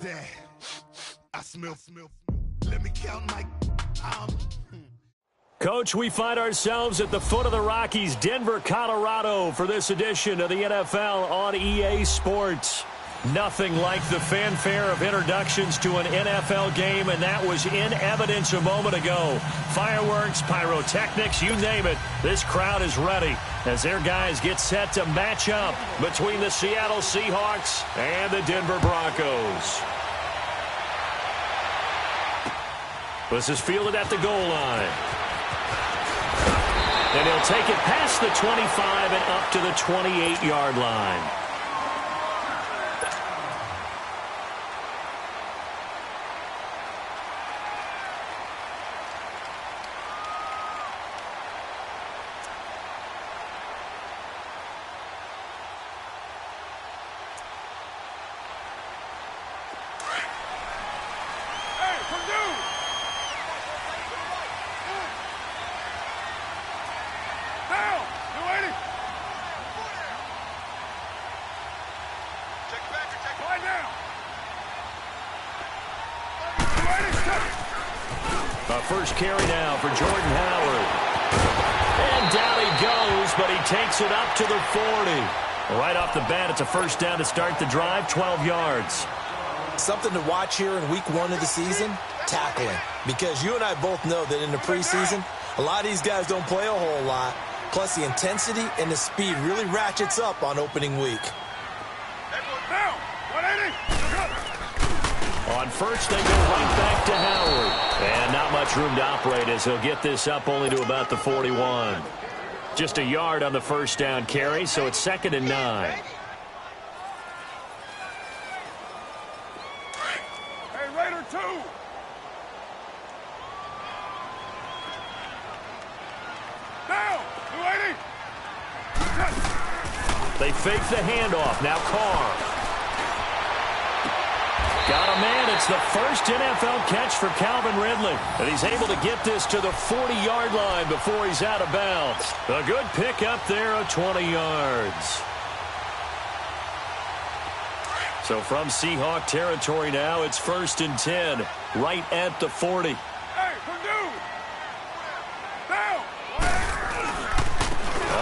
that? I smell. Let me count my... Coach, we find ourselves at the foot of the Rockies, Denver, Colorado, for this edition of the NFL on EA Sports. Nothing like the fanfare of introductions to an NFL game, and that was in evidence a moment ago. Fireworks, pyrotechnics, you name it. This crowd is ready as their guys get set to match up between the Seattle Seahawks and the Denver Broncos. This is fielded at the goal line. And he'll take it past the 25 and up to the 28-yard line. First carry now for Jordan Howard. And down he goes, but he takes it up to the 40. Right off the bat, it's a first down to start the drive, 12 yards. Something to watch here in week 1 of the season, tackling. Because you and I both know that in the preseason, a lot of these guys don't play a whole lot. Plus, the intensity and the speed really ratchets up on opening week. On first, they go right back to Howard. And not much room to operate as he'll get this up only to about the 41. Just a yard on the first down carry, so it's 2nd and 9. Hey, Raider 2. Down, 280. They fake the handoff. Now Carr. Got a man. It's the first NFL catch for Calvin Ridley. And he's able to get this to the 40-yard line before he's out of bounds. A good pick up there of 20 yards. So from Seahawk territory now, it's 1st and 10, right at the 40. Hey, Purdue! Down!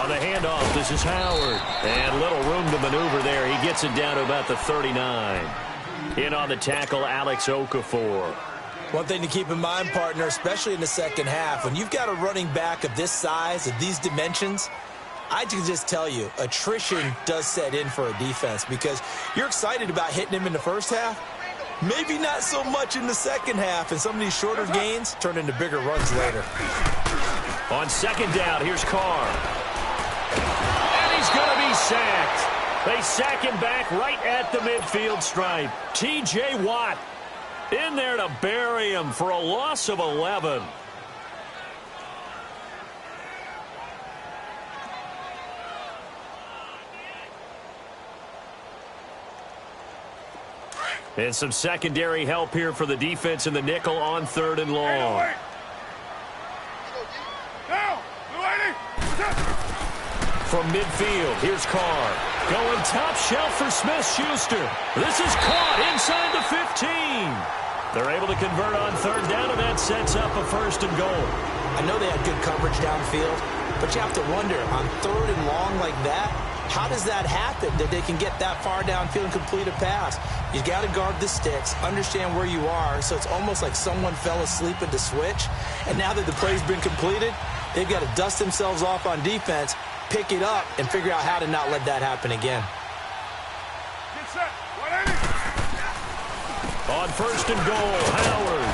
On the handoff, this is Howard. And little room to maneuver there. He gets it down to about the 39. In on the tackle, Alex Okafor. One thing to keep in mind, partner, especially in the second half, when you've got a running back of this size, of these dimensions, I can just tell you, attrition does set in for a defense because you're excited about hitting him in the first half. Maybe not so much in the second half, and some of these shorter gains turn into bigger runs later. On second down, here's Carr. And he's going to be sacked. They sack him back right at the midfield stripe. T.J. Watt in there to bury him for a loss of 11. And some secondary help here for the defense in the nickel on 3rd and long. From midfield, here's Carr. Going top shelf for Smith-Schuster. This is caught inside the 15. They're able to convert on 3rd down, and that sets up a 1st and goal. I know they had good coverage downfield, but you have to wonder, on 3rd and long like that, how does that happen that they can get that far downfield and complete a pass? You got to guard the sticks, understand where you are, so it's almost like someone fell asleep at the switch, and now that the play's been completed, they've got to dust themselves off on defense, pick it up, and figure out how to not let that happen again. Get set. 180. On 1st and goal, Howard.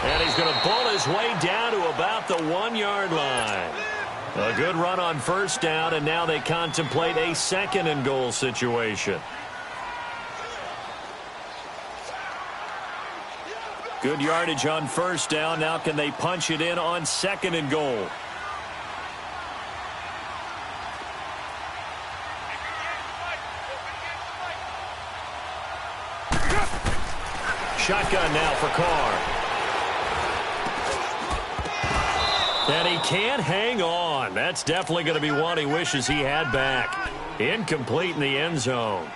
And he's going to pull his way down to about the 1-yard line. A good run on 1st down, and now they contemplate a 2nd and goal situation. Good yardage on 1st down. Now can they punch it in on 2nd and goal? Shotgun now for Carr. And he can't hang on. That's definitely going to be one he wishes he had back. Incomplete in the end zone.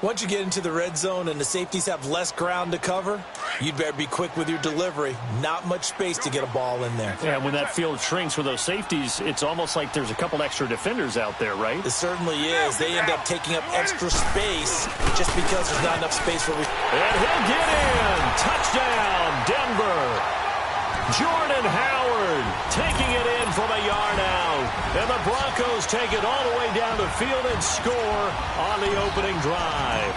Once you get into the red zone and the safeties have less ground to cover, you'd better be quick with your delivery. Not much space to get a ball in there. Yeah, when that field shrinks with those safeties, it's almost like there's a couple extra defenders out there, right? It certainly is. They end up taking up extra space just because there's not enough space for... And he'll get in. Touchdown, Denver. Jordan Howard taking it in from a yard out. And the Broncos take it all the way down the field and score on the opening drive.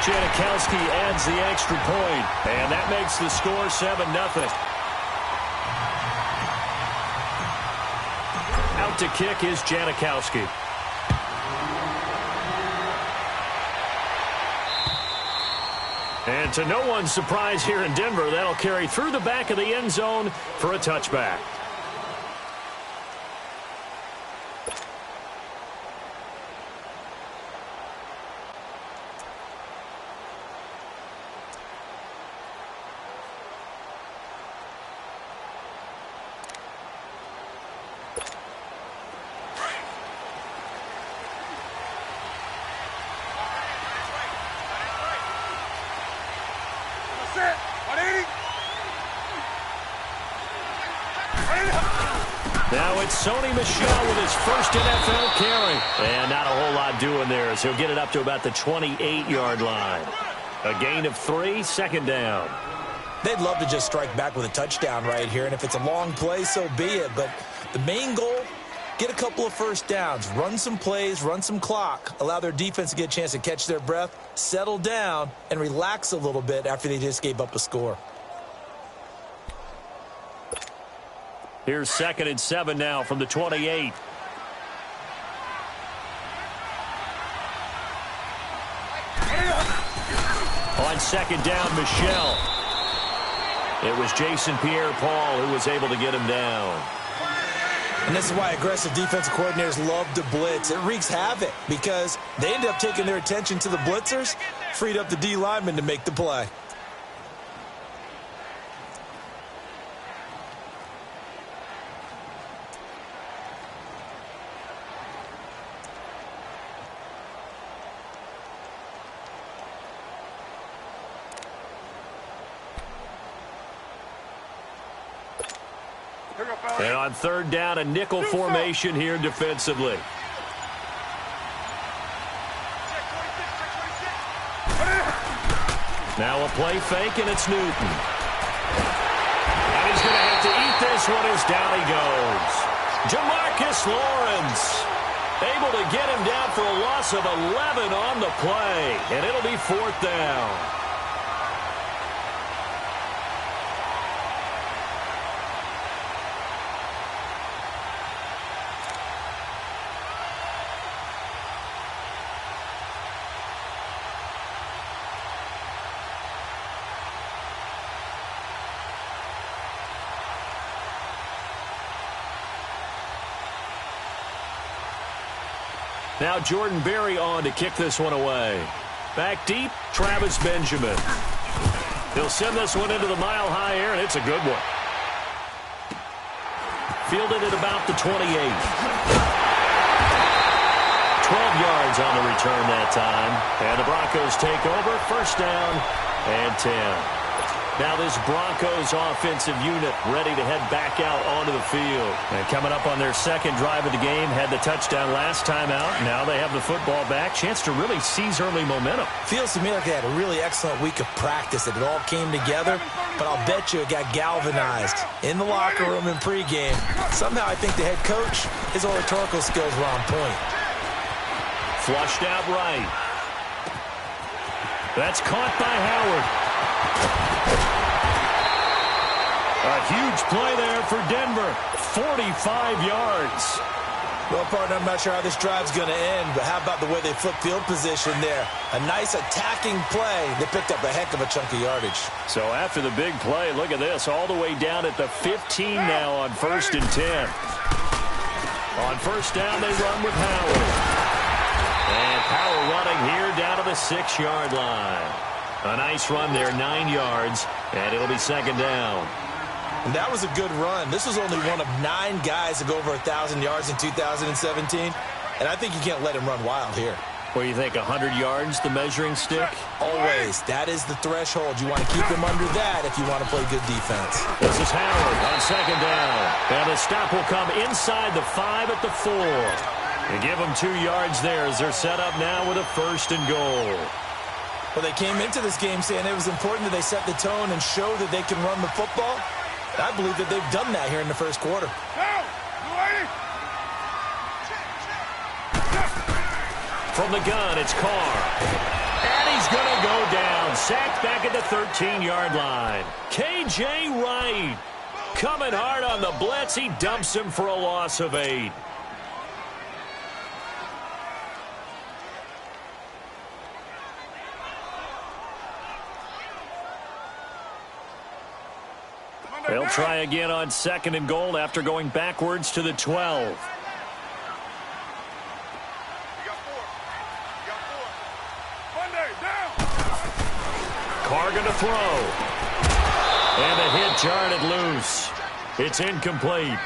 Janikowski adds the extra point, and that makes the score 7-0. Out to kick is Janikowski. And to no one's surprise here in Denver, that'll carry through the back of the end zone for a touchback. Now it's Sony Michel with his first NFL carry. And not a whole lot doing there as he'll get it up to about the 28-yard line. A gain of 3, second down. They'd love to just strike back with a touchdown right here. And if it's a long play, so be it. But the main goal, get a couple of first downs. Run some plays, run some clock. Allow their defense to get a chance to catch their breath, settle down, and relax a little bit after they just gave up a score. Here's 2nd and 7 now from the 28. On 2nd down, Michel. It was Jason Pierre-Paul who was able to get him down. And this is why aggressive defensive coordinators love to blitz. It wreaks havoc because they end up taking their attention to the blitzers, freed up the D lineman to make the play. And on 3rd down, a nickel formation here defensively. Now a play fake, and it's Newton. And he's going to have to eat this one as down he goes. Jamarcus Lawrence able to get him down for a loss of 11 on the play. And it'll be 4th down. Now Jordan Berry on to kick this one away. Back deep, Travis Benjamin. He'll send this one into the mile-high air, and it's a good one. Fielded at about the 28. 12 yards on the return that time. And the Broncos take over, 1st down and 10. Now this Broncos offensive unit ready to head back out onto the field. And coming up on their 2nd drive of the game, had the touchdown last time out. Now they have the football back. Chance to really seize early momentum. Feels to me like they had a really excellent week of practice. It all came together, but I'll bet you it got galvanized in the locker room in pregame. Somehow I think the head coach, his oratorical skills were on point. Flushed out right. That's caught by Howard. A huge play there for Denver. 45 yards. Well, partner, I'm not sure how this drive's going to end, but how about the way they flipped field position there? A nice attacking play. They picked up a heck of a chunk of yardage. So after the big play, look at this. All the way down at the 15 now on 1st and 10. On 1st down, they run with Howard. And Power running here down to the 6-yard line. A nice run there, 9 yards, and it'll be 2nd down. And that was a good run. This was only one of 9 guys to go over 1,000 yards in 2017. And I think you can't let him run wild here. What do you think, 100 yards, the measuring stick? Always. That is the threshold. You want to keep him under that if you want to play good defense. This is Howard on second down. And the stop will come inside the 5 at the 4. And give them 2 yards there as they're set up now with a 1st and goal. Well, they came into this game saying it was important that they set the tone and show that they can run the football. I believe that they've done that here in the first quarter. From the gun, it's Carr. And he's going to go down. Sacked back at the 13-yard line. K.J. Wright coming hard on the blitz. He dumps him for a loss of 8. They'll try again on 2nd and goal after going backwards to the 12. Carr going to throw. And the hit jarred it loose. It's incomplete.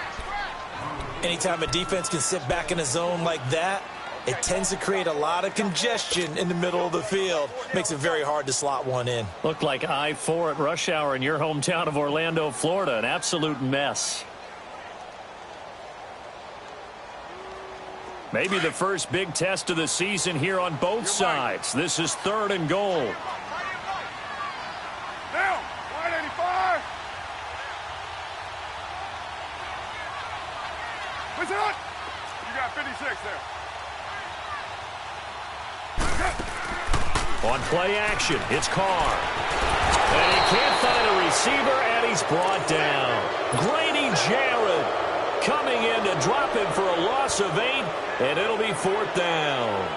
Anytime a defense can sit back in a zone like that, it tends to create a lot of congestion in the middle of the field. Makes it very hard to slot one in. Looked like I-4 at rush hour in your hometown of Orlando, Florida. An absolute mess. Maybe the first big test of the season here on both sides. This is 3rd and goal. Now, wide 85. Listen up. You got 56 there. On play action, it's Carr. And he can't find a receiver, and he's brought down. Grady Jarrett coming in to drop him for a loss of 8, and it'll be 4th down.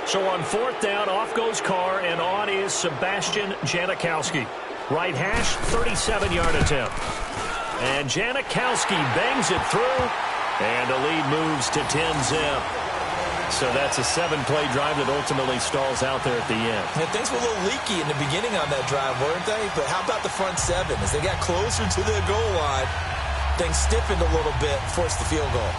So on 4th down, off goes Carr, and on is Sebastian Janikowski. Right hash, 37-yard attempt. And Janikowski bangs it through, and the lead moves to 10-zip. So that's a 7-play drive that ultimately stalls out there at the end. And things were a little leaky in the beginning on that drive, weren't they? But how about the front 7? As they got closer to the goal line, things stiffened a little bit, forced the field goal.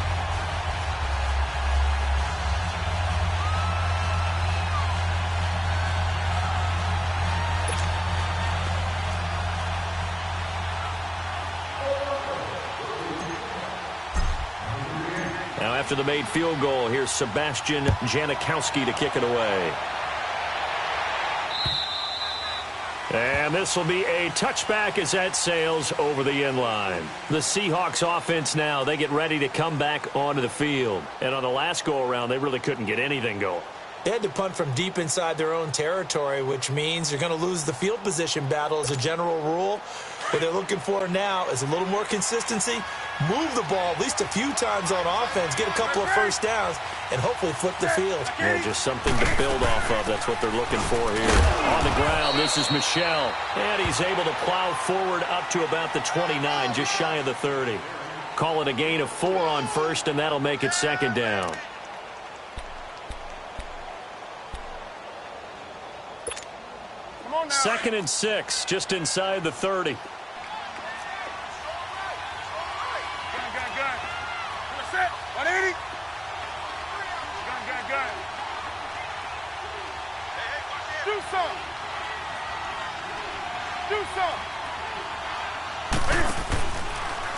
Now after the made field goal, here's Sebastian Janikowski to kick it away. And this will be a touchback as that sails over the end line. The Seahawks offense now, they get ready to come back onto the field. And on the last go-around, they really couldn't get anything going. They had to punt from deep inside their own territory, which means you're going to lose the field position battle as a general rule. What they're looking for now is a little more consistency, move the ball at least a few times on offense, get a couple of first downs, and hopefully flip the field. Yeah, just something to build off of. That's what they're looking for here. On the ground, this is Michel. And he's able to plow forward up to about the 29, just shy of the 30. Call it a gain of 4 on 1st, and that'll make it 2nd down. Second and 6, just inside the 30. Gun. You're set. 180. Gun. Do something.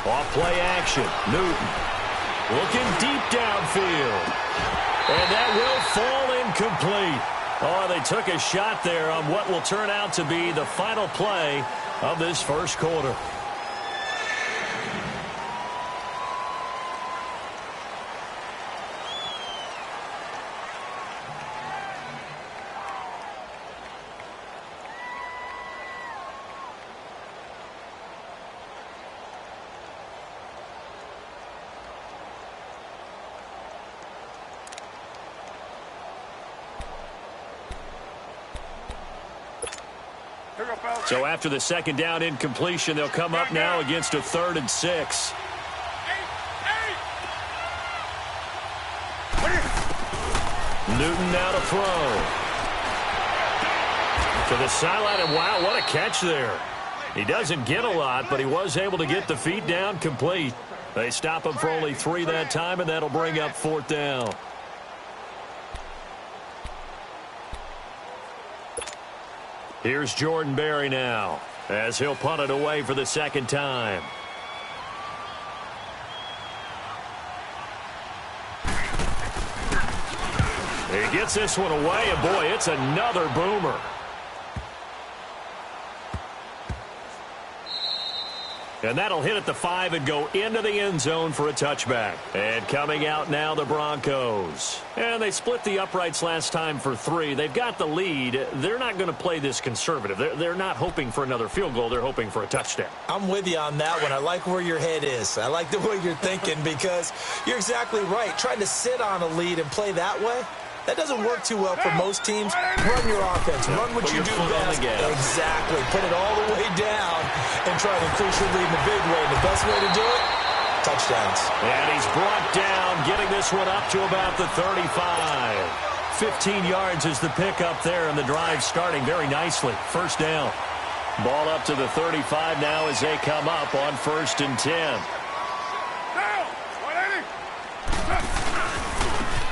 Off play action. Newton looking deep downfield. And that will fall incomplete. Oh, they took a shot there on what will turn out to be the final play of this first quarter. So after the second down incompletion, they'll come up now against a 3rd and 6. Newton now to throw. To the sideline, and wow, what a catch there. He doesn't get a lot, but he was able to get the feet down complete. They stop him for only 3 that time, and that'll bring up 4th down. Here's Jordan Berry now, as he'll punt it away for the 2nd time. He gets this one away, and boy, it's another boomer. And that'll hit at the 5 and go into the end zone for a touchback. And coming out now, the Broncos. And they split the uprights last time for 3. They've got the lead. They're not going to play this conservative. They're not hoping for another field goal. They're hoping for a touchdown. I'm with you on that one. I like where your head is. I like the way you're thinking because you're exactly right. Trying to sit on a lead and play that way, that doesn't work too well for most teams. Run your offense. Run what you do best. Exactly. Put it all the way down and try to increase your lead in a big way. And the best way to do it, touchdowns. And he's brought down, getting this one up to about the 35. 15 yards is the pickup there, and the drive starting very nicely. 1st down. Ball up to the 35 now as they come up on 1st and 10. Down! 180!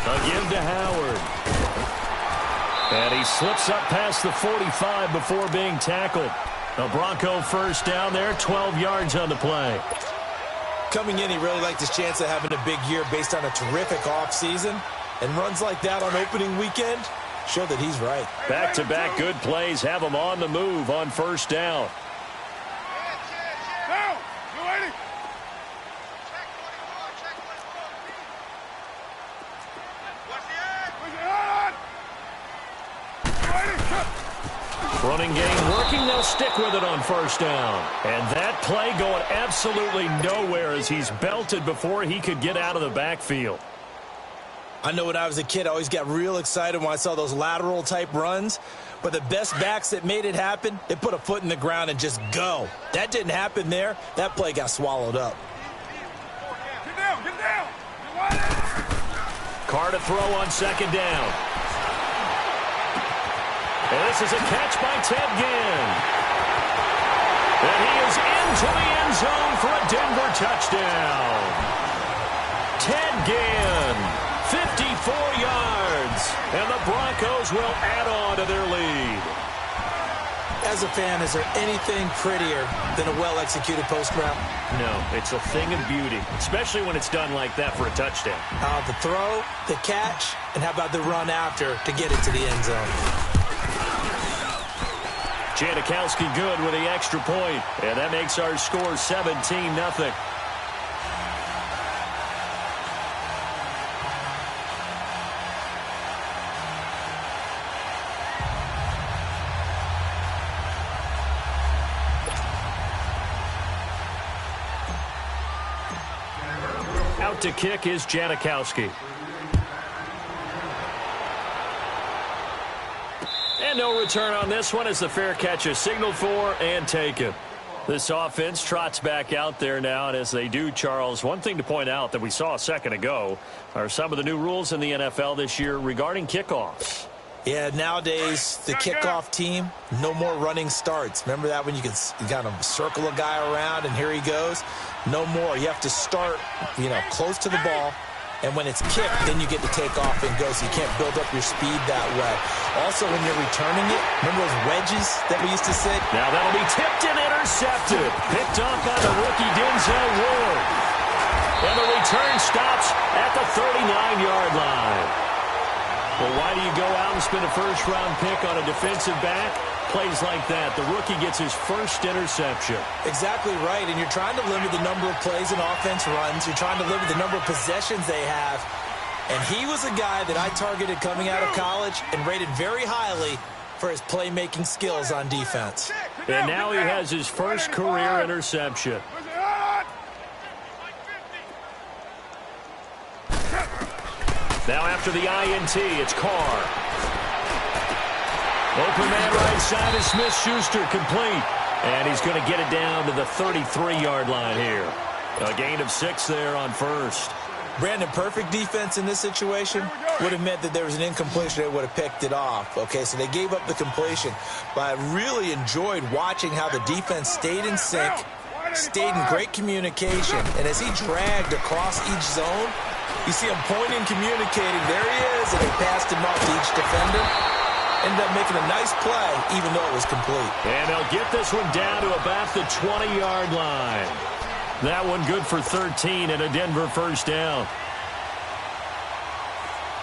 Again to Howard. And he slips up past the 45 before being tackled. A Bronco 1st down there, 12 yards on the play. Coming in, he really liked his chance of having a big year based on a terrific offseason. And runs like that on opening weekend show that he's right. Back-to-back good plays have him on the move on 1st down. Down! 280! Running game working. They'll stick with it on 1st down. And that play going absolutely nowhere as he's belted before he could get out of the backfield. I know when I was a kid, I always got real excited when I saw those lateral-type runs. But the best backs that made it happen, they put a foot in the ground and just go. That didn't happen there. That play got swallowed up. Get down! Get down! Carr to throw on 2nd down. And this is a catch by Ted Ginn. And he is into the end zone for a Denver touchdown. Ted Ginn, 54 yards. And the Broncos will add on to their lead. As a fan, is there anything prettier than a well-executed post route? No, it's a thing of beauty, especially when it's done like that for a touchdown. The throw, the catch, and how about the run after to get it to the end zone? Janikowski good with the extra point, and that makes our score 17-0. Out to kick is Janikowski. And no return on this one as the fair catch is signaled for and taken. This offense trots back out there now, and as they do, Charles, one thing to point out that we saw a second ago are some of the new rules in the NFL this year regarding kickoffs. Yeah, nowadays, the kickoff team, no more running starts. Remember that when you kind of circle a guy around and here he goes? No more. You have to start, close to the ball. And when it's kicked, then you get to take off and go, so you can't build up your speed that way. Also, when you're returning it, remember those wedges that we used to sit? Now that'll be tipped and intercepted. Picked off by the rookie Denzel Ward. And the return stops at the 39-yard line. Well, why do you go out and spend a first-round pick on a defensive back? Plays like that. The rookie gets his first interception. Exactly right, and you're trying to limit the number of plays and offense runs. You're trying to limit the number of possessions they have. And he was a guy that I targeted coming out of college and rated very highly for his playmaking skills on defense. And now he has his first career interception. Now after the INT, it's Carr. Open man right side is Smith-Schuster, complete. And he's going to get it down to the 33-yard line here. A gain of 6 there on 1st. Brandon, perfect defense in this situation would have meant that there was an incompletion. They would have picked it off. Okay, so they gave up the completion. But I really enjoyed watching how the defense stayed in sync stayed in great communication. And as he dragged across each zone, you see him pointing, communicating. There he is, and he passed him off to each defender. Ended up making a nice play, even though it was complete. And they'll get this one down to about the 20-yard line. That one good for 13 and a Denver first down.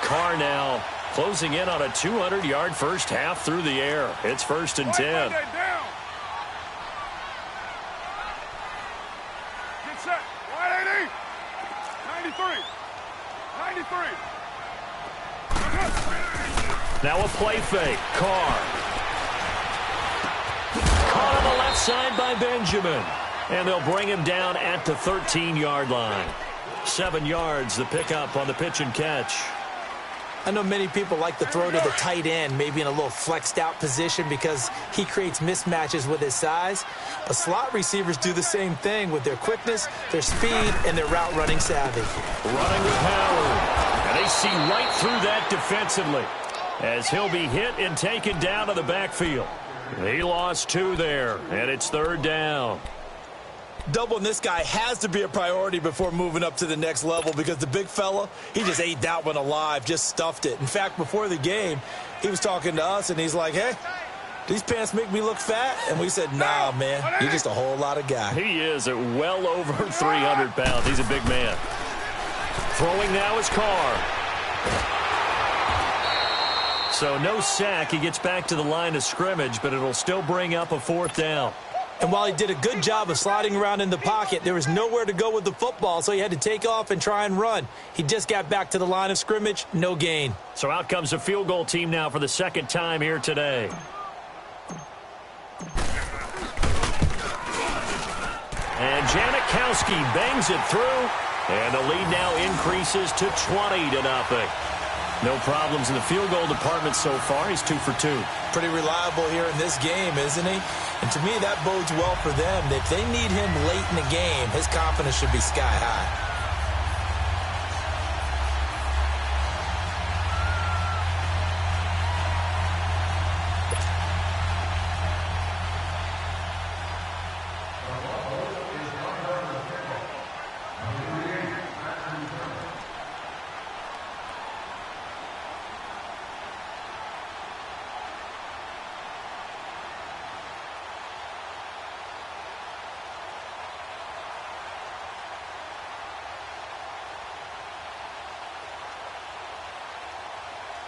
Carr now closing in on a 200-yard first half through the air. It's 1st and 10. Get set. 180. 93. 93. Now a play fake. Carr. Caught on the left side by Benjamin. And they'll bring him down at the 13-yard line. 7 yards, the pickup on the pitch and catch. I know many people like to throw to the tight end, maybe in a little flexed out position because he creates mismatches with his size. But slot receivers do the same thing with their quickness, their speed, and their route running savvy. Running with Howard. And they see right through that defensively as he'll be hit and taken down to the backfield. He lost 2 there, and it's 3rd down. Doubling this guy has to be a priority before moving up to the next level because the big fella, he just ate that one alive, just stuffed it. In fact, before the game, he was talking to us, and he's like, hey, these pants make me look fat? And we said, nah, man, you're just a whole lot of guy. He is at well over 300 pounds. He's a big man. Throwing now is Carr. So no sack. He gets back to the line of scrimmage, but it'll still bring up a 4th down. And while he did a good job of sliding around in the pocket, there was nowhere to go with the football, so he had to take off and try and run. He just got back to the line of scrimmage, no gain. So out comes the field goal team now for the 2nd time here today. And Janikowski bangs it through, and the lead now increases to 20-0. No problems in the field goal department so far. He's 2 for 2. Pretty reliable here in this game, isn't he? And to me, that bodes well for them. If they need him late in the game, his confidence should be sky high.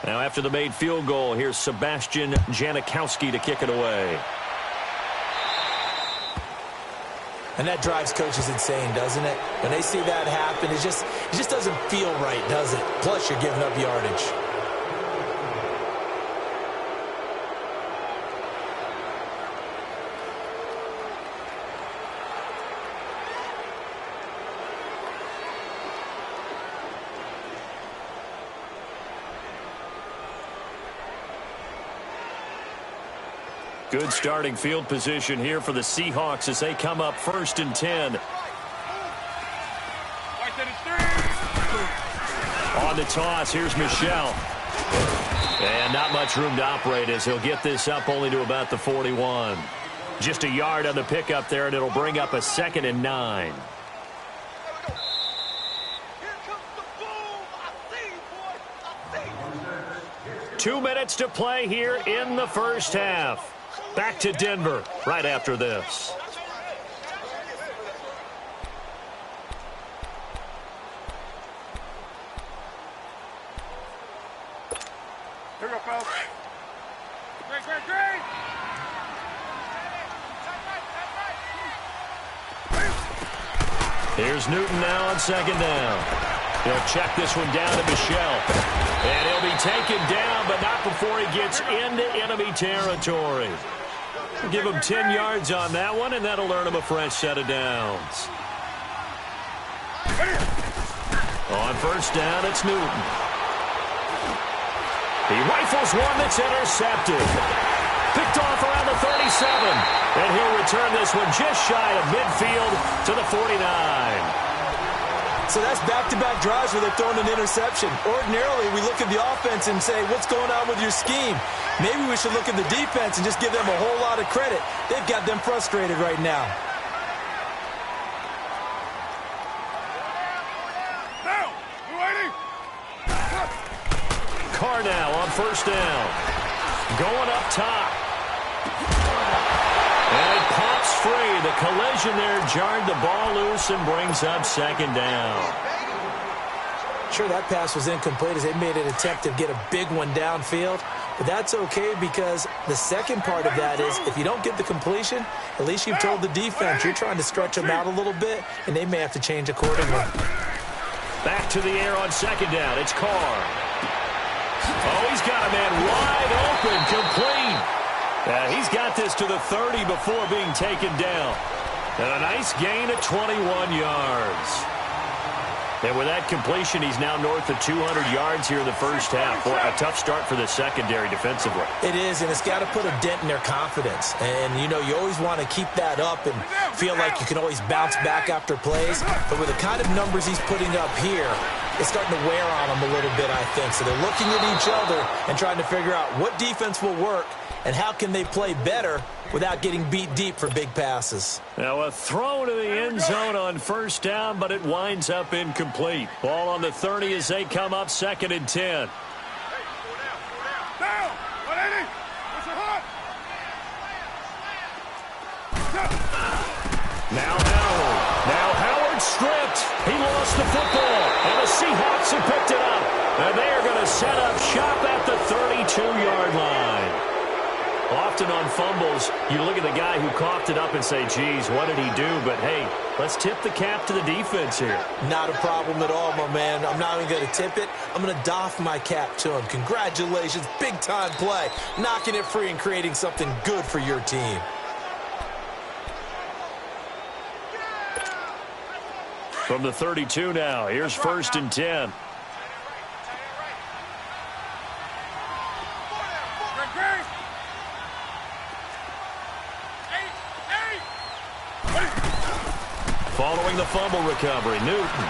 Now after the made field goal, here's Sebastian Janikowski to kick it away. And that drives coaches insane, doesn't it? When they see that happen, it just doesn't feel right, does it? Plus, you're giving up yardage. Good starting field position here for the Seahawks as they come up 1st and 10. On the toss, here's Michel. And not much room to operate as he'll get this up only to about the 41. Just a yard on the pickup there, and it'll bring up a 2nd and 9. 2 minutes to play here in the first half. Back to Denver right after this. Here we go, fellas. Great. Here's Newton now on 2nd down. He'll check this one down to Michel. And he'll be taken down, but not before he gets into enemy territory. Give him 10 yards on that one, and that'll earn him a fresh set of downs. On 1st down, it's Newton. He rifles one that's intercepted. Picked off around the 37. And he'll return this one just shy of midfield to the 49. So that's back-to-back drives where they're throwing an interception. Ordinarily, we look at the offense and say, what's going on with your scheme? Maybe we should look at the defense and just give them a whole lot of credit. They've got them frustrated right now. first down. Going up top. And it pops free. The collision there jarred the ball loose and brings up second down. Sure, that pass was incomplete as they made an attempt to get a big one downfield. But that's okay because the second part of that is if you don't get the completion, at least you've told the defense you're trying to stretch them out a little bit, and they may have to change accordingly. Back to the air on second down. It's Carr. Oh, he's got a man wide open, complete. He's got this to the 30 before being taken down. And a nice gain of 21 yards. And with that completion, he's now north of 200 yards here in the first half. Boy, a tough start for the secondary defensively. It is, and it's got to put a dent in their confidence. And, you know, you always want to keep that up and feel like you can always bounce back after plays. But with the kind of numbers he's putting up here, it's starting to wear on them a little bit, I think. So they're looking at each other and trying to figure out what defense will work and how can they play better without getting beat deep for big passes. Now a throw to the end zone on first down, but it winds up incomplete. Ball on the 30 as they come up 2nd and 10. Down, 180. What's your heart? Now Howard stripped. He lost the football, and the Seahawks have picked it up. And they are going to set up shop at the 32-yard line. Often on fumbles, you look at the guy who coughed it up and say, geez, what did he do? But, hey, let's tip the cap to the defense here. Not a problem at all, my man. I'm not even going to tip it. I'm going to doff my cap to him. Congratulations, big-time play. Knocking it free and creating something good for your team. From the 32 now, here's 1st and 10. Following the fumble recovery, Newton.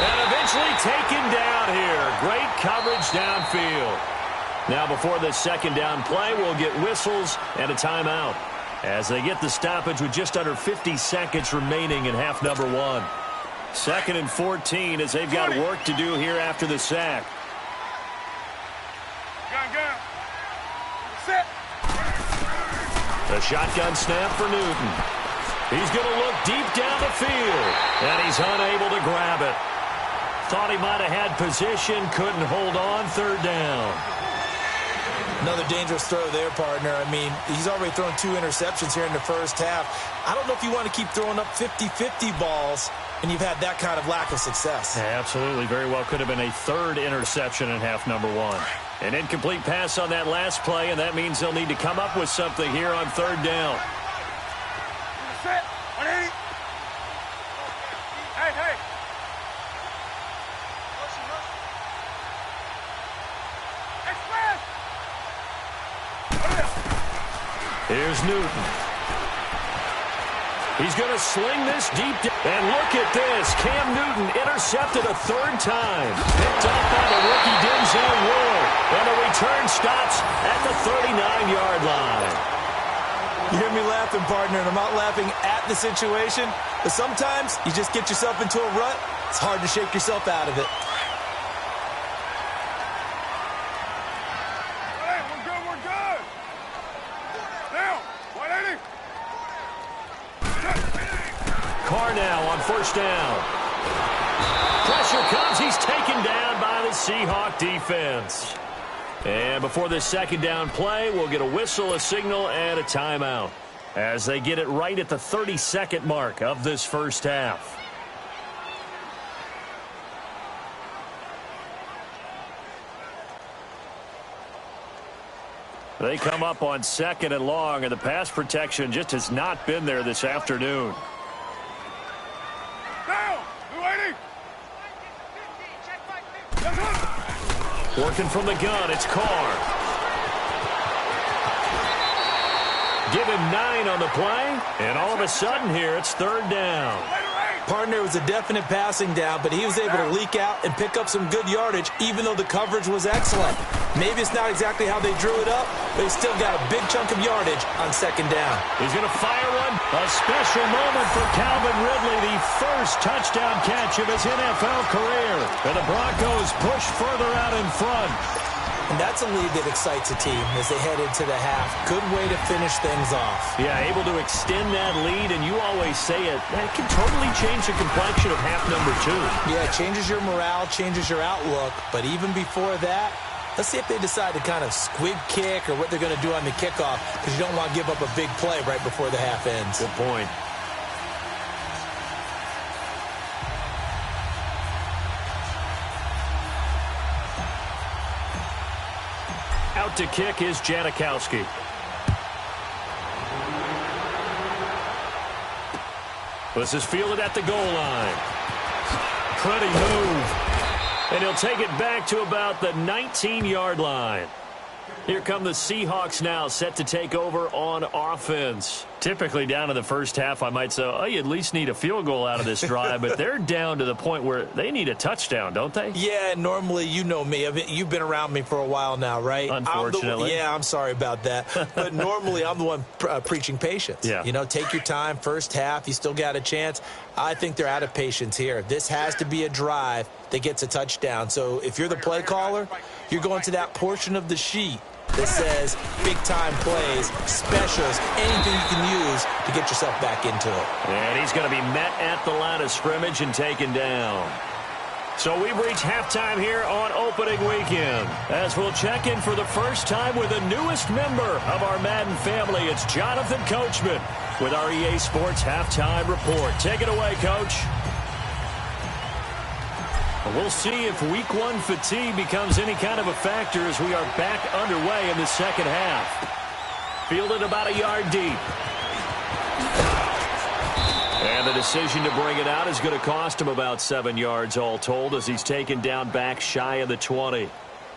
And eventually taken down here. Great coverage downfield. Now before this second down play, we'll get whistles and a timeout as they get the stoppage with just under 50 seconds remaining in half number 1. 2nd and 14 as they've got work to do here after the sack. Gun. Set. The shotgun snap for Newton. He's going to look deep down the field, and he's unable to grab it. Thought he might have had position, couldn't hold on, 3rd down. Another dangerous throw there, partner. I mean, he's already thrown 2 interceptions here in the first half. I don't know if you want to keep throwing up 50-50 balls, and you've had that kind of lack of success. Yeah, absolutely. Very well could have been a 3rd interception in half number 1. An incomplete pass on that last play, and that means they'll need to come up with something here on 3rd down. Set. 180. Hey. Express. Here's Newton. He's going to sling this deep. And look at this. Cam Newton intercepted a 3rd time. Picked up by the rookie Denzel Ward. And the return stops at the 39-yard line. You hear me laughing, partner, and I'm not laughing at the situation. But sometimes you just get yourself into a rut. It's hard to shake yourself out of it. Hey, we're good. Down, 180. Carr now on 1st down. Pressure comes. He's taken down by the Seahawk defense. And before this second down play, we'll get a whistle, a signal, and a timeout as they get it right at the 30-second mark of this first half. They come up on 2nd and long, and the pass protection just has not been there this afternoon. Down, 280. Working from the gun, it's Carr. Give him 9 on the play, and all of a sudden here, it's 3rd down. Partner was a definite passing down, but he was able to leak out and pick up some good yardage, even though the coverage was excellent. Maybe it's not exactly how they drew it up, but he still got a big chunk of yardage on second down. He's going to fire one. A special moment for Calvin Ridley, the first touchdown catch of his NFL career. And the Broncos push further out in front. And that's a lead that excites a team as they head into the half. Good way to finish things off. Yeah, able to extend that lead, and you always say it can totally change the complexion of half number 2. Yeah, it changes your morale, changes your outlook. But even before that, let's see if they decide to kind of squib kick or what they're going to do on the kickoff, because you don't want to give up a big play right before the half ends. Good point. Out to kick is Janikowski. This is fielded at the goal line. Pretty move. And he'll take it back to about the 19-yard line. Here come the Seahawks now, set to take over on offense. Typically down in the first half, I might say, oh, you at least need a field goal out of this drive, but they're down to the point where they need a touchdown, don't they? Yeah, normally, you know me. You've been around me for a while now, right? Unfortunately. I'm sorry about that. But normally, I'm the one preaching patience. Yeah. You know, take your time, first half, you still got a chance. I think they're out of patience here. This has to be a drive that gets a touchdown. So if you're the play caller, you're going to that portion of the sheet that says big-time plays, specials, anything you can use to get yourself back into it. And he's going to be met at the line of scrimmage and taken down. So we've reached halftime here on opening weekend. As we'll check in for the first time with the newest member of our Madden family, it's Jonathan Coachman with our EA Sports Halftime Report. Take it away, Coach. We'll see if Week 1 fatigue becomes any kind of a factor as we are back underway in the second half. Fielded about a yard deep. And the decision to bring it out is going to cost him about 7 yards all told as he's taken down back shy of the 20.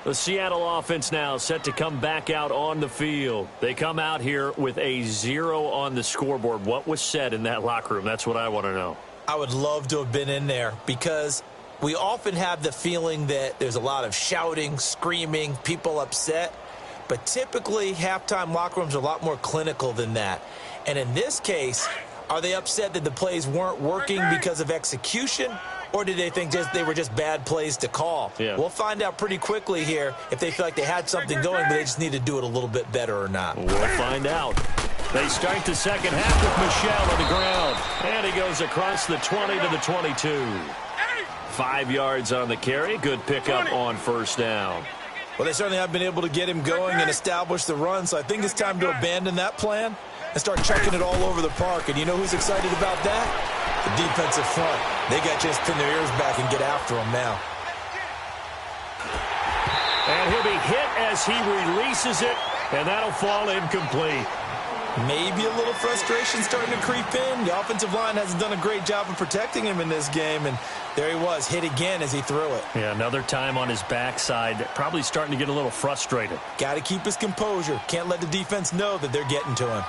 The Seattle offense now set to come back out on the field. They come out here with a 0 on the scoreboard. What was said in that locker room? That's what I want to know. I would love to have been in there because we often have the feeling that there's a lot of shouting, screaming, people upset. But typically, halftime locker rooms are a lot more clinical than that. And in this case, are they upset that the plays weren't working because of execution? Or did they think they were just bad plays to call? Yeah. We'll find out pretty quickly here if they feel like they had something going, but they just need to do it a little bit better or not. We'll find out. They start the second half with Michel on the ground. And he goes across the 20 to the 22. 5 yards on the carry. Good pickup on first down. Well, they certainly have been able to get him going and establish the run, so I think it's time to abandon that plan and start chucking it all over the park. And you know who's excited about that? The defensive front. They got a chance to pin their ears back and get after him now. And he'll be hit as he releases it, and that'll fall incomplete. Maybe a little frustration starting to creep in. The offensive line hasn't done a great job of protecting him in this game, and there he was, hit again as he threw it. Yeah, another time on his backside, probably starting to get a little frustrated. Got to keep his composure. Can't let the defense know that they're getting to him.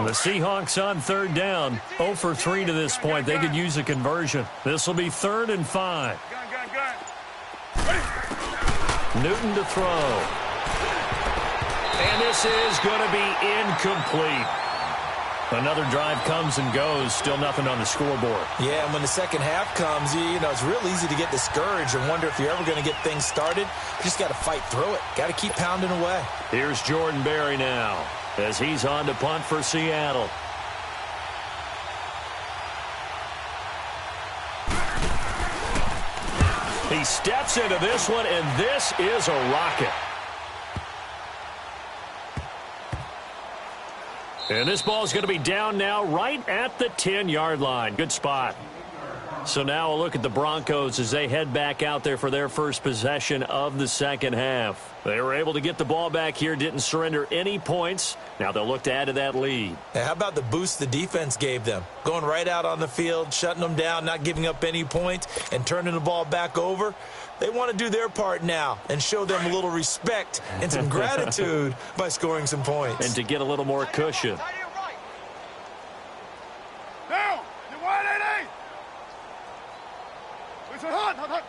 The Seahawks on third down, 0 for 3 to this point. They could use a conversion. This will be 3rd and 5. Newton to throw. And this is going to be incomplete. Another drive comes and goes. Still nothing on the scoreboard. Yeah, and when the second half comes, you know, it's real easy to get discouraged and wonder if you're ever going to get things started. You just got to fight through it. Got to keep pounding away. Here's Jordan Berry now as he's on to punt for Seattle. He steps into this one, and this is a rocket. And this ball is going to be down now right at the 10-yard line. Good spot. So now a look at the Broncos as they head back out there for their first possession of the second half. They were able to get the ball back here, didn't surrender any points. Now they'll look to add to that lead. Hey, how about the boost the defense gave them? Going right out on the field, shutting them down, not giving up any points, and turning the ball back over. They want to do their part now and show them a little respect and some gratitude by scoring some points. And to get a little more cushion. Down. You wide, 80. Listen, hot.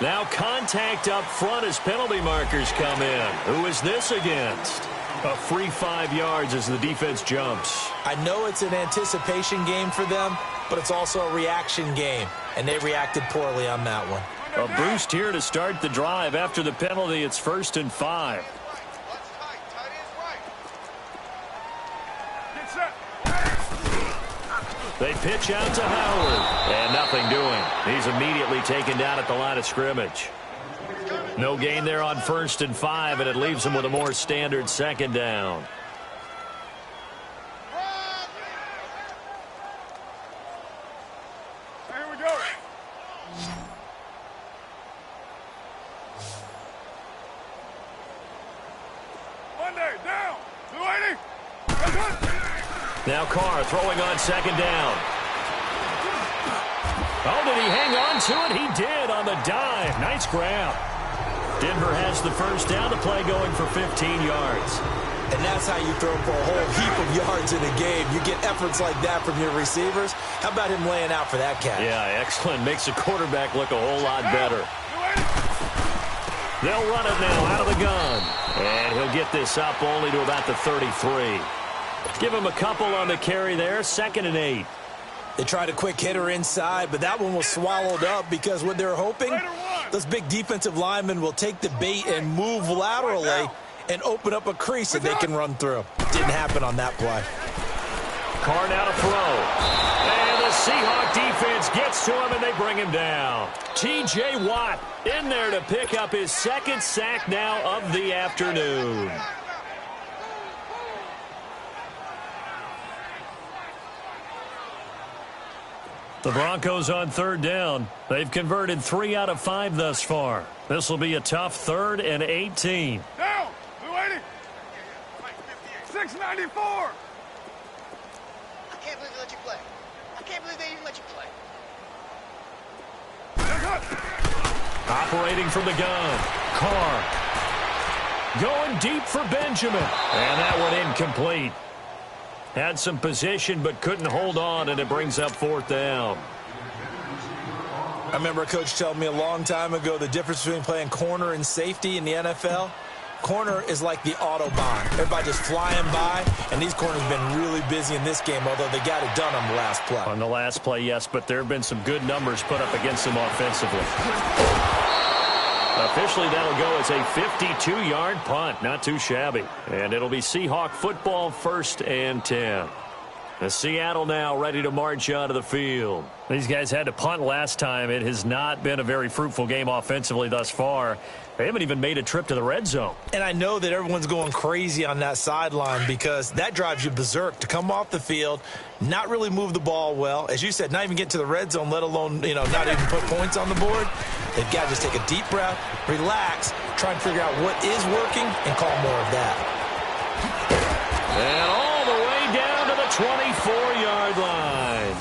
Now contact up front as penalty markers come in. Who is this against? A free 5 yards as the defense jumps. I know it's an anticipation game for them, but it's also a reaction game, and they reacted poorly on that one. A boost here to start the drive. After the penalty, it's 1st and 5. Get set. They pitch out to Howard, and nothing doing. He's immediately taken down at the line of scrimmage. No gain there on 1st and 5, and it leaves them with a more standard second down. Here we go. Monday, down. 280. Now Carr throwing on second down. Oh, did he hang on to it? He did on the dive. Nice grab. Denver has the first down. The play going for 15 yards. And that's how you throw for a whole heap of yards in a game. You get efforts like that from your receivers. How about him laying out for that catch? Yeah, excellent. Makes the quarterback look a whole lot better. They'll run it now out of the gun. And he'll get this up only to about the 33. Give him a couple on the carry there. 2nd and 8. They tried a quick hitter inside, but that one was swallowed up because what they're hoping, those big defensive linemen will take the bait and move laterally and open up a crease that they can run through. Didn't happen on that play. Carr now to throw. And the Seahawk defense gets to him, and they bring him down. T.J. Watt in there to pick up his 2nd sack now of the afternoon. The Broncos on 3rd down. They've converted 3 out of 5 thus far. This will be a tough 3rd and 18. Down. 280. 694. I can't believe they let you play. I can't believe they even let you play. Operating from the gun. Carr. Going deep for Benjamin. And that one incomplete. Had some position but couldn't hold on, and it brings up 4th down. I remember a coach telling me a long time ago the difference between playing corner and safety in the NFL. Corner is like the Autobahn. Everybody just flying by, and these corners have been really busy in this game, although they got it done on the last play. On the last play, yes, but there have been some good numbers put up against them offensively. Officially, that'll go as a 52-yard punt. Not too shabby. And it'll be Seahawk football, 1st and 10. Seattle now ready to march onto the field. These guys had to punt last time. It has not been a very fruitful game offensively thus far. They haven't even made a trip to the red zone. And I know that everyone's going crazy on that sideline because that drives you berserk to come off the field, not really move the ball well. As you said, not even get to the red zone, let alone, not even put points on the board. They've got to just take a deep breath, relax, try and figure out what is working, and call more of that. And all the way down to the 24-yard line.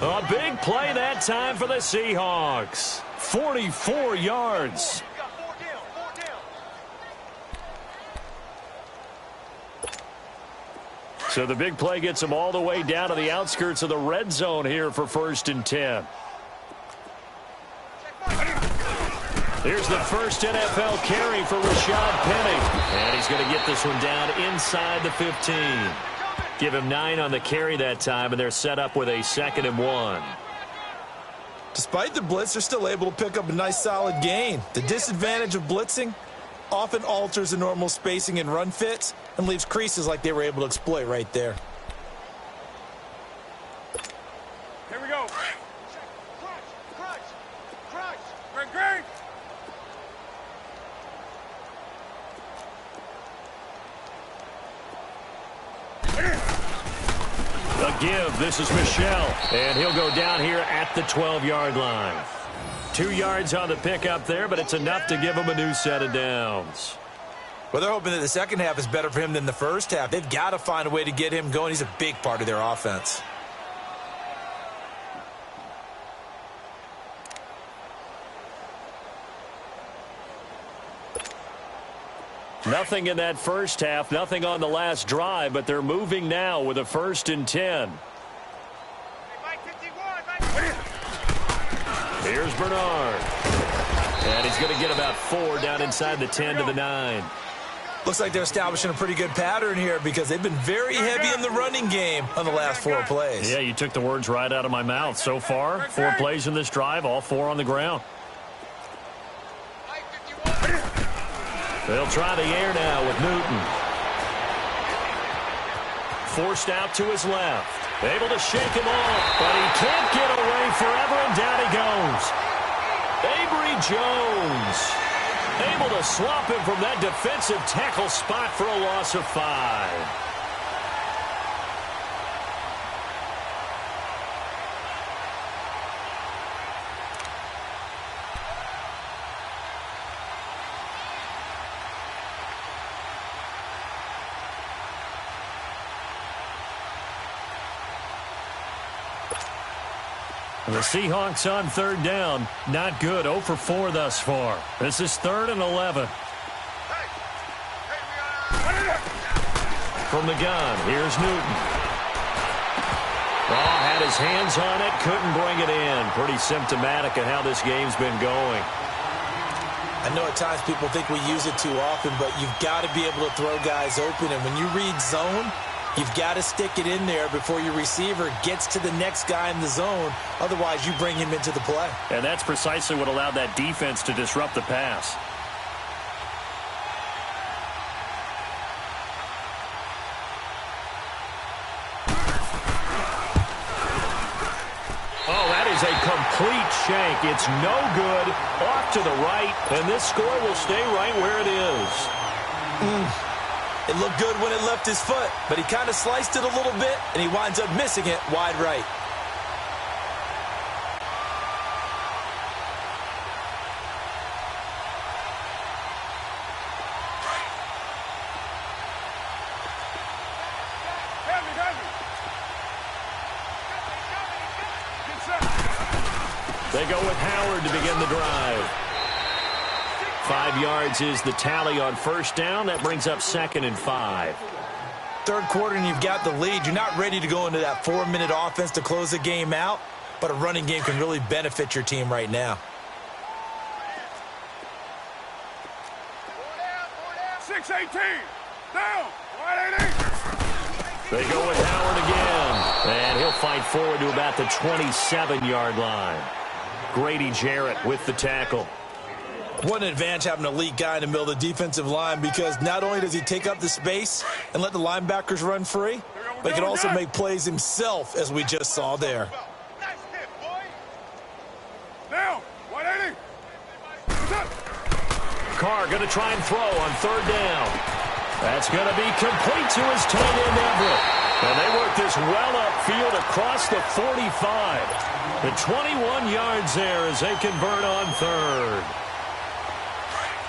A big play that time for the Seahawks. 44 yards. So the big play gets them all the way down to the outskirts of the red zone here for 1st and 10. Here's the first NFL carry for Rashad Penny. And he's going to get this one down inside the 15. Give him 9 on the carry that time, and they're set up with a 2nd and 1. Despite the blitz, they're still able to pick up a nice solid gain. The disadvantage of blitzing often alters the normal spacing and run fits and leaves creases like they were able to exploit right there. Here we go. Great. A give. This is Michel, and he'll go down here at the 12-yard line. 2 yards on the pickup there, but it's enough to give him a new set of downs. Well, they're hoping that the second half is better for him than the first half. They've got to find a way to get him going. He's a big part of their offense. Nothing in that first half, nothing on the last drive, but they're moving now with a 1st and 10. Here's Bernard. And he's going to get about 4 down inside the 10 to the 9. Looks like they're establishing a pretty good pattern here because they've been very heavy in the running game on the last 4 plays. Yeah, you took the words right out of my mouth. So far, 4 plays in this drive, all 4 on the ground. They'll try the air now with Newton. Forced out to his left. Able to shake him off, but he can't get away forever, and down he goes. Avery Jones able to swap him from that defensive tackle spot for a loss of 5. The Seahawks on 3rd down. Not good. 0 for 4 thus far. This is 3rd and 11. From the gun, here's Newton. Oh, had his hands on it. Couldn't bring it in. Pretty symptomatic of how this game's been going. I know at times people think we use it too often, but you've got to be able to throw guys open. And when you read zone, you've got to stick it in there before your receiver gets to the next guy in the zone. Otherwise, you bring him into the play. And that's precisely what allowed that defense to disrupt the pass. Oh, that is a complete shank. It's no good. Off to the right, and this score will stay right where it is. It looked good when it left his foot, but he kind of sliced it a little bit, and he winds up missing it wide right. They go with Howard to begin the drive. 5 yards is the tally on 1st down. That brings up 2nd and 5. Third quarter and you've got the lead. You're not ready to go into that 4-minute offense to close the game out, but a running game can really benefit your team right now. 6-18. Down. 180. They go with Howard again. And he'll fight forward to about the 27-yard line. Grady Jarrett with the tackle. What an advantage having an elite guy in the middle of the defensive line, because not only does he take up the space and let the linebackers run free, but he can also make plays himself, as we just saw there. Now, 180. Carr going to try and throw on 3rd down. That's going to be complete to his tight end, Everett. And they work this well upfield across the 45. The 21 yards there as they convert on 3rd.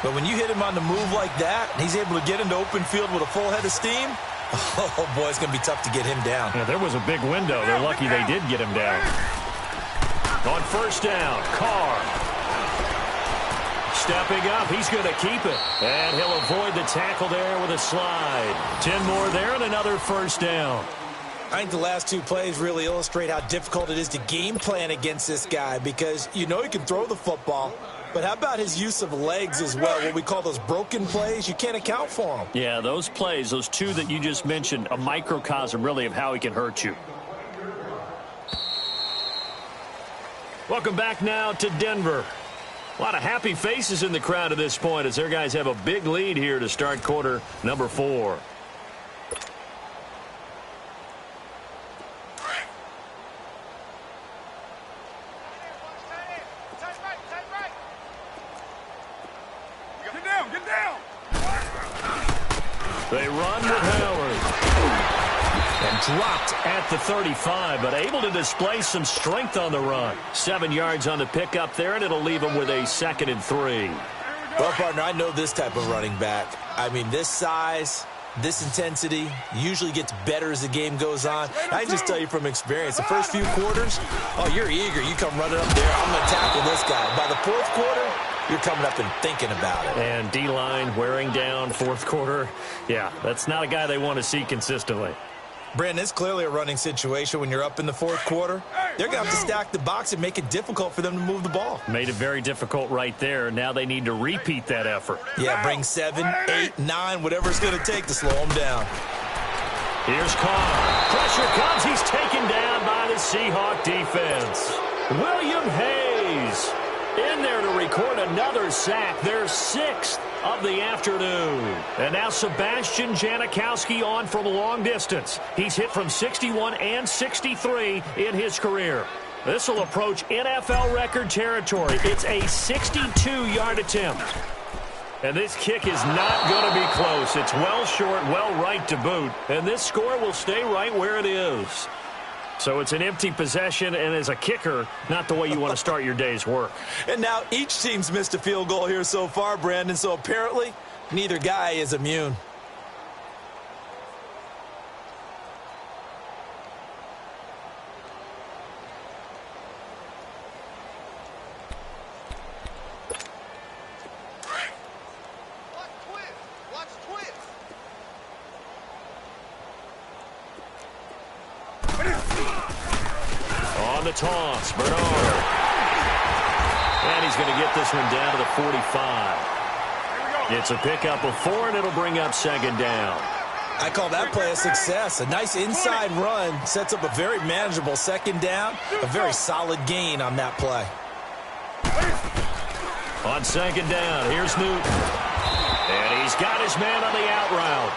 But when you hit him on the move like that, and he's able to get into open field with a full head of steam, oh, boy, it's going to be tough to get him down. Yeah, there was a big window. They're lucky they did get him down. On 1st down, Carr. Stepping up, he's going to keep it. And he'll avoid the tackle there with a slide. 10 more there and another 1st down. I think the last 2 plays really illustrate how difficult it is to game plan against this guy, because you know he can throw the football, but how about his use of legs as well? What we call those broken plays, you can't account for them. Yeah, those plays, those 2 that you just mentioned, a microcosm really of how he can hurt you. Welcome back now to Denver. A lot of happy faces in the crowd at this point as their guys have a big lead here to start quarter number 4. Get down. They run with Howard. And dropped at the 35, but able to display some strength on the run. 7 yards on the pickup there, and it'll leave him with a 2nd and 3. Well, partner, I know this type of running back. I mean, this size, this intensity usually gets better as the game goes on. I can just tell you from experience, the first few quarters, oh, you're eager. You come running up there, I'm going to tackle this guy. By the 4th quarter, you're coming up and thinking about it. And D-line wearing down 4th quarter. Yeah, that's not a guy they want to see consistently. Brandon, it's clearly a running situation when you're up in the 4th quarter. They're going to have to stack the box and make it difficult for them to move the ball. Made it very difficult right there. Now they need to repeat that effort. Yeah, bring 7, 8, 9, whatever it's going to take to slow them down. Here's Carr. Pressure comes. He's taken down by the Seahawk defense. William Hayes in there to record another sack. Their 6th of the afternoon. And now Sebastian Janikowski on from long distance. He's hit from 61 and 63 in his career. This will approach NFL record territory. It's a 62-yard attempt. And this kick is not going to be close. It's well short, well right to boot. And this score will stay right where it is. So it's an empty possession, and as a kicker, not the way you want to start your day's work. And now each team's missed a field goal here so far, Brandon, so apparently neither guy is immune. On the toss, Bernard. And he's going to get this one down to the 45. It's a pickup of 4, and it'll bring up 2nd down. I call that play a success. A nice inside run sets up a very manageable 2nd down. A very solid gain on that play. On 2nd down, here's Newton. And he's got his man on the out route.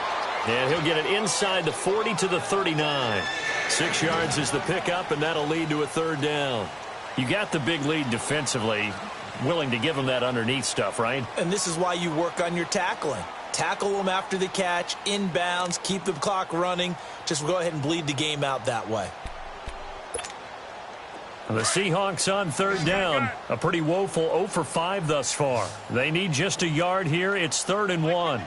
And he'll get it inside the 40 to the 39. 6 yards is the pickup, and that'll lead to a 3rd down. You got the big lead defensively, willing to give them that underneath stuff, right? And this is why you work on your tackling. Tackle them after the catch, inbounds, keep the clock running. Just go ahead and bleed the game out that way. The Seahawks on 3rd down. A pretty woeful 0 for 5 thus far. They need just a yard here. It's 3rd and 1.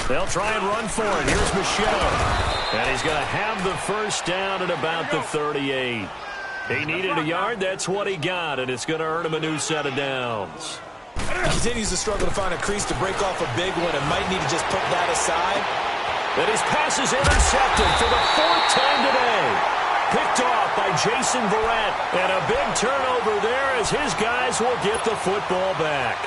They'll try and run for it. Here's Michelle. And he's going to have the 1st down at about the 38. He needed a yard. That's what he got, and it's going to earn him a new set of downs. He continues to struggle to find a crease to break off a big one and might need to just put that aside. And his pass is intercepted for the 4th time today. Picked off by Jason Verrett. And a big turnover there as his guys will get the football back.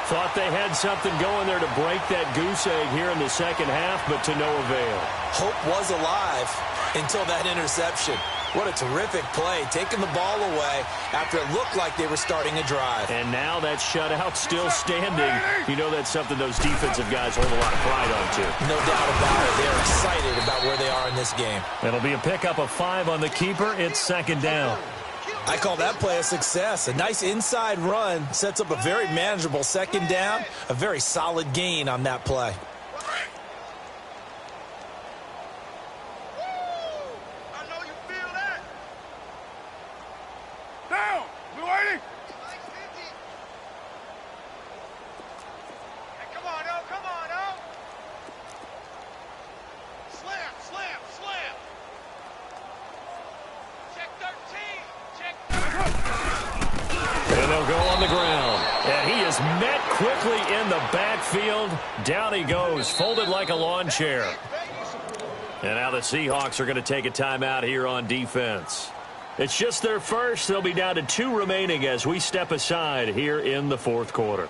Thought they had something going there to break that goose egg here in the 2nd half, but to no avail. Hope was alive until that interception. What a terrific play, taking the ball away after it looked like they were starting a drive. And now that shutout still standing. You know that's something those defensive guys hold a lot of pride on, too. No doubt about it. They're excited about where they are in this game. It'll be a pickup of 5 on the keeper. It's 2nd down. I call that play a success. A nice inside run sets up a very manageable 2nd down. A very solid gain on that play. Down! Blue 80! Hey, come on, oh, come on, oh! Slam, slam, slam! Check 13! Check 13! And they'll go on the ground. And he is met quickly in the backfield. Down he goes, folded like a lawn chair. And now the Seahawks are going to take a timeout here on defense. It's just their first. They'll be down to 2 remaining as we step aside here in the 4th quarter.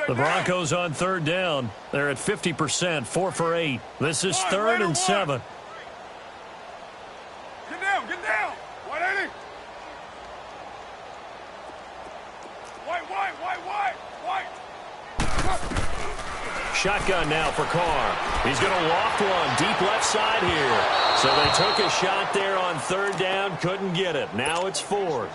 The Broncos on 3rd down. They're at 50%, 4 for 8. This is 3rd and 7. Get down, get down! 180! White! shotgun now for Carr. He's going to loft one deep left side here. So they took a shot there on third down, couldn't get it. Now it's fourth.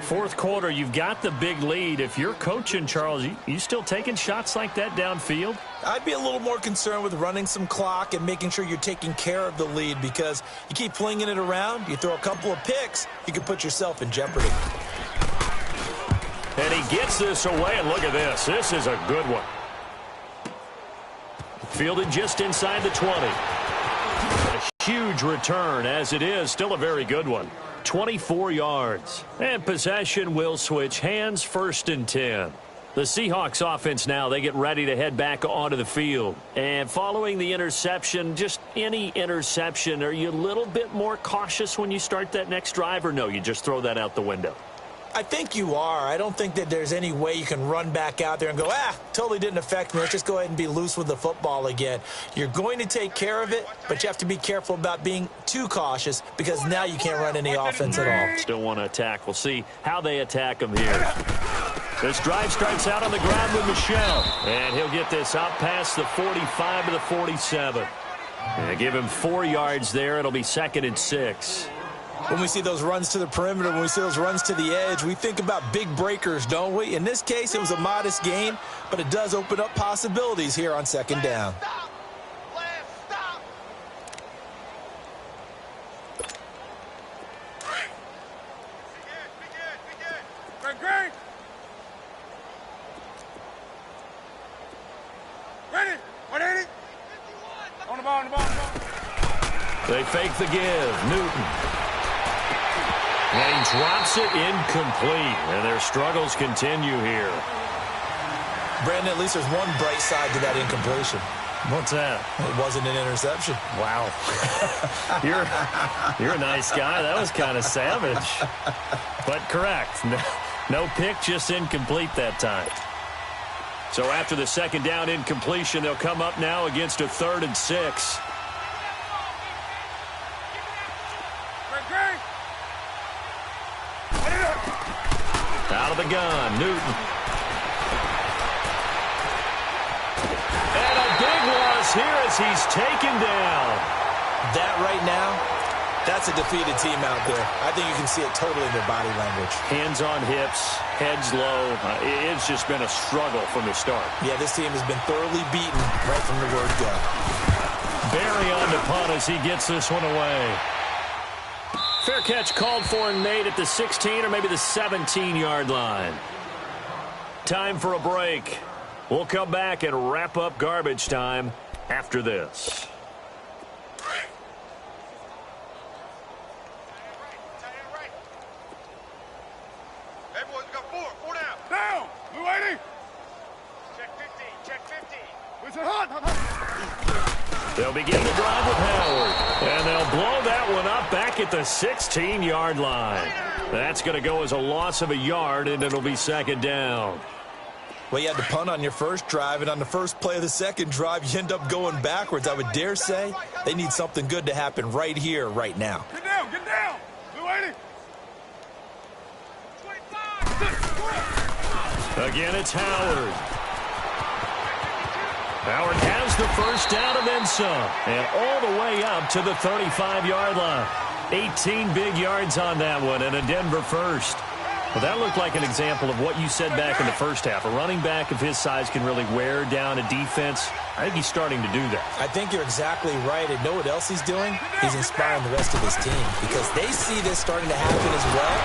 Fourth quarter, you've got the big lead. If you're coaching, Charles, you still taking shots like that downfield? I'd be a little more concerned with running some clock and making sure you're taking care of the lead, because you keep flinging it around, you throw a couple of picks, you can put yourself in jeopardy. And he gets this away, and look at this. This is a good one. Fielded just inside the 20. A huge return, as it is. Still a very good one. 24 yards. And possession will switch hands, 1st and 10. The Seahawks offense now, they get ready to head back onto the field. And following the interception, just any interception, are you a little bit more cautious when you start that next drive, or no, you just throw that out the window? I think you are. I don't think that there's any way you can run back out there and go, totally didn't affect me. Let's just go ahead and be loose with the football again. You're going to take care of it, but you have to be careful about being too cautious, because now you can't run any offense at all. Still want to attack. We'll see how they attack him here. This drive starts out on the ground with Michel. And he'll get this out past the 45 to the 47. And give him 4 yards there. It'll be 2nd and 6. When we see those runs to the perimeter, when we see those runs to the edge, we think about big breakers, don't we? In this case, it was a modest gain, but it does open up possibilities here on 2nd down. Stop. Be good. Great. Ready. 180. On the ball. They fake the give. Newton. And he drops it incomplete. And their struggles continue here. Brandon, at least there's one bright side to that incompletion. What's that? It wasn't an interception. Wow. You're a nice guy. That was kind of savage. But correct. No pick, just incomplete that time. So after the 2nd down incompletion, they'll come up now against a 3rd and 6. Out of the gun, Newton. And a big loss here as he's taken down. That right now, that's a defeated team out there. I think you can see it totally in their body language. Hands on hips, heads low. It's just been a struggle from the start. Yeah, this team has been thoroughly beaten right from the word go. Barry on the punt as he gets this one away. Fair catch called for and made at the 16 or maybe the 17-yard line. Time for a break. We'll come back and wrap up garbage time after this. Everyone's got 4 down. Down. Blue 80. Check 50. Where's it hot? They'll begin the drive with Howard. And they'll blow that one up back at the 16-yard line. That's going to go as a loss of a yard, and it'll be 2nd down. Well, you had to punt on your first drive, and on the first play of the second drive, you end up going backwards. I would dare say they need something good to happen right here, right now. Get down. Blue 80. 25. Again, it's Howard. Howard has the first down and then some. And all the way up to the 35-yard line. 18 big yards on that one and a Denver first. Well, that looked like an example of what you said back in the first half. A running back of his size can really wear down a defense. I think he's starting to do that. I think you're exactly right. And know what else he's doing? He's inspiring the rest of his team because they see this starting to happen as well.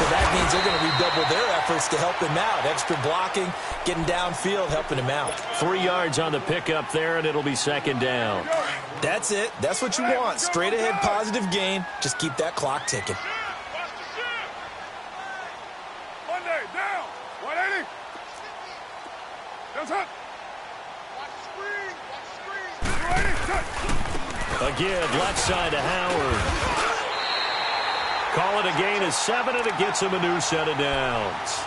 So that means they're going to redouble their efforts to help him out. Extra blocking, getting downfield, helping him out. 3 yards on the pickup there, and it'll be 2nd down. That's it. That's what you want. Straight ahead positive gain. Just keep that clock ticking. Monday, down. 180. Down top. Watch the screen. 280. Again, left side to Howard. Call it a gain of 7, and it gets him a new set of downs.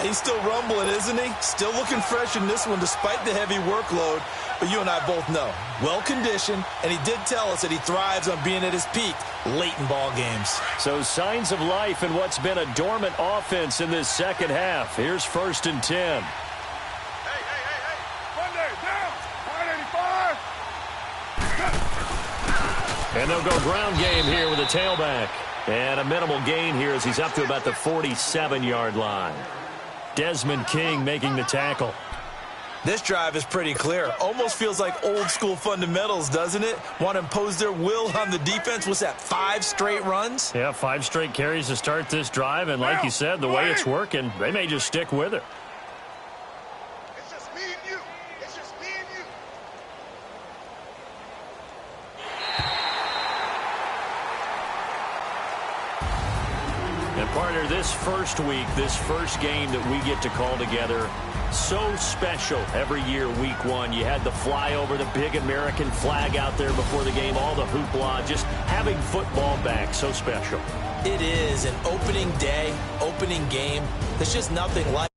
He's still rumbling, isn't he? Still looking fresh in this one despite the heavy workload. But you and I both know, well-conditioned, and he did tell us that he thrives on being at his peak late in ball games. So signs of life in what's been a dormant offense in this second half. Here's 1st and 10. Hey. Monday, down. And they'll go ground game here with a tailback. And a minimal gain here as he's up to about the 47-yard line. Desmond King making the tackle. This drive is pretty clear. Almost feels like old-school fundamentals, doesn't it? Want to impose their will on the defense. What's that, 5 straight runs? Yeah, 5 straight carries to start this drive. And like you said, the way it's working, they may just stick with it. It's just me and you. It's just me and you. And partner, this first week, this first game that we get to call together, so special every year, week 1. You had the flyover, the big American flag out there before the game, all the hoopla, just having football back, so special. It is an opening day, opening game. There's just nothing like